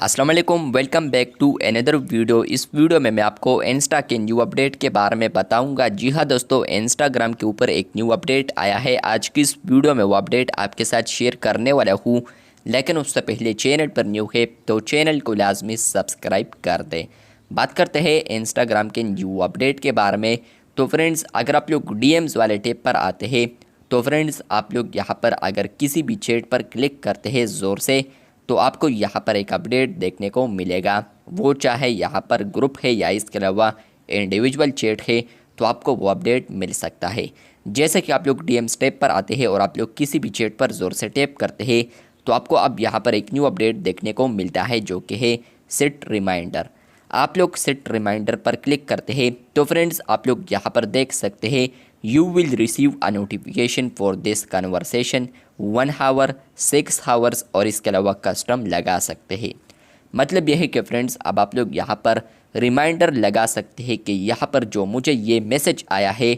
अस्सलाम वालेकुम, welcome back to another video. इस वीडियो में मैं आपको इंस्टा के न्यू अपडेट के बारे में बताऊंगा। जी हाँ दोस्तों, इंस्टाग्राम के ऊपर एक न्यू अपडेट आया है। आज की इस वीडियो में वो अपडेट आपके साथ शेयर करने वाला हूँ, लेकिन उससे पहले चैनल पर न्यू है तो चैनल को लाजमी सब्सक्राइब कर दें। बात करते हैं इंस्टाग्राम के न्यू अपडेट के बारे में। तो फ्रेंड्स, अगर आप लोग DMs वाले टैब पर आते हैं तो फ्रेंड्स आप लोग यहाँ पर अगर किसी भी चैट पर क्लिक करते हैं ज़ोर से, तो आपको यहाँ पर एक अपडेट देखने को मिलेगा। वो चाहे यहाँ पर ग्रुप है या इसके अलावा इंडिविजुअल चैट है, तो आपको वो अपडेट मिल सकता है। जैसे कि आप लोग DMs टैब पर आते हैं और आप लोग किसी भी चैट पर ज़ोर से टैप करते हैं, तो आपको अब यहाँ पर एक न्यू अपडेट देखने को मिलता है, जो कि है सेट रिमाइंडर। आप लोग सेट रिमाइंडर पर क्लिक करते हैं तो फ्रेंड्स आप लोग यहाँ पर देख सकते हैं, you will receive a notification for this conversation 1 hour 6 hours, और इसके अलावा कस्टम लगा सकते हैं। मतलब यह है कि फ्रेंड्स अब आप लोग यहाँ पर रिमाइंडर लगा सकते हैं कि यहाँ पर जो मुझे ये मैसेज आया है,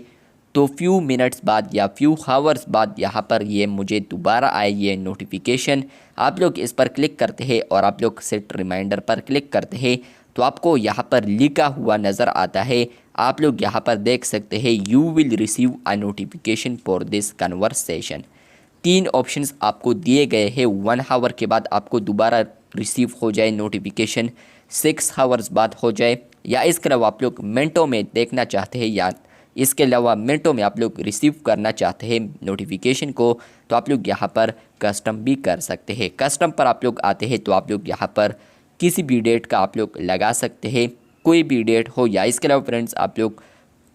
तो फ्यू मिनट्स बाद या फ्यू आवर्स बाद यहाँ पर ये मुझे दोबारा आए ये नोटिफिकेशन। आप लोग इस पर क्लिक करते हैं और आप लोग सेट रिमाइंडर पर क्लिक करते हैं तो आपको यहाँ पर लिखा हुआ नज़र आता है। आप लोग यहाँ पर देख सकते हैं, you will receive a notification for this conversation. 3 options आपको दिए गए हैं। 1 आवर के बाद आपको दोबारा रिसीव हो जाए नोटिफिकेशन, 6 आवर्स बाद हो जाए, या इसके अलावा आप लोग मिनटों में देखना चाहते हैं, या इसके अलावा मिनटों में आप लोग रिसीव करना चाहते हैं नोटिफिकेशन को, तो आप लोग यहाँ पर कस्टम भी कर सकते हैं। कस्टम पर आप लोग आते हैं तो आप लोग यहाँ पर किसी भी डेट का आप लोग लगा सकते हैं, कोई भी डेट हो, या इसके अलावा फ्रेंड्स आप लोग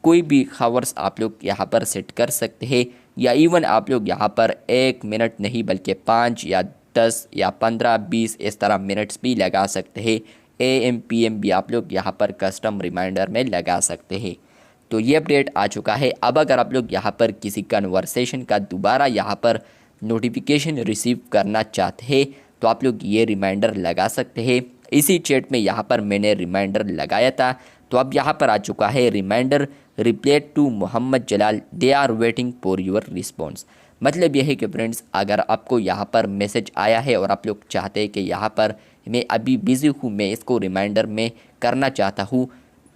कोई भी आवर्स आप लोग यहाँ पर सेट कर सकते हैं, या इवन आप लोग यहाँ पर 1 मिनट नहीं बल्कि 5 या 10 या 15 20 इस तरह मिनट्स भी लगा सकते हैं। AM PM भी आप लोग यहाँ पर कस्टम रिमाइंडर में लगा सकते हैं। तो ये अपडेट आ चुका है। अब अगर आप लोग यहाँ पर किसी कन्वर्सेशन का दोबारा यहाँ पर नोटिफिकेशन रिसीव करना चाहते हैं तो आप लोग ये रिमाइंडर लगा सकते हैं। इसी चैट में यहाँ पर मैंने रिमाइंडर लगाया था, तो अब यहाँ पर आ चुका है reminder, reply to Mohammed Jalal, they are waiting for your response. मतलब यह है कि फ्रेंड्स अगर आपको यहाँ पर मैसेज आया है और आप लोग चाहते हैं कि यहाँ पर मैं अभी बिज़ी हूँ, मैं इसको रिमाइंडर में करना चाहता हूँ,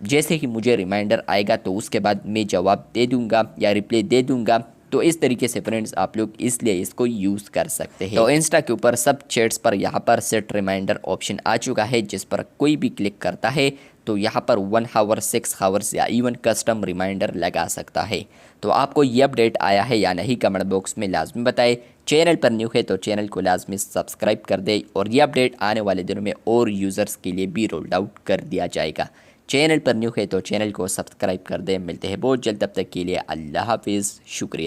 जैसे ही मुझे रिमाइंडर आएगा तो उसके बाद मैं जवाब दे दूंगा या रिप्लाई दे दूंगा। तो इस तरीके से फ्रेंड्स आप लोग इसलिए इसको यूज़ कर सकते हैं। तो इंस्टा के ऊपर सब चैट्स पर यहाँ पर सेट रिमाइंडर ऑप्शन आ चुका है, जिस पर कोई भी क्लिक करता है तो यहाँ पर 1 आवर 6 आवर्स या इवन कस्टम रिमाइंडर लगा सकता है। तो आपको ये अपडेट आया है या नहीं, कमेंट बॉक्स में लाजमी बताएं। चैनल पर न्यू है तो चैनल को लाजमी सब्सक्राइब कर दे, और ये अपडेट आने वाले दिनों में और यूज़र्स के लिए भी रोल्ड आउट कर दिया जाएगा। चैनल पर न्यू है तो चैनल को सब्सक्राइब कर दें। मिलते हैं बहुत जल्द, तब तक के लिए अल्लाह हाफिज़, शुक्रिया।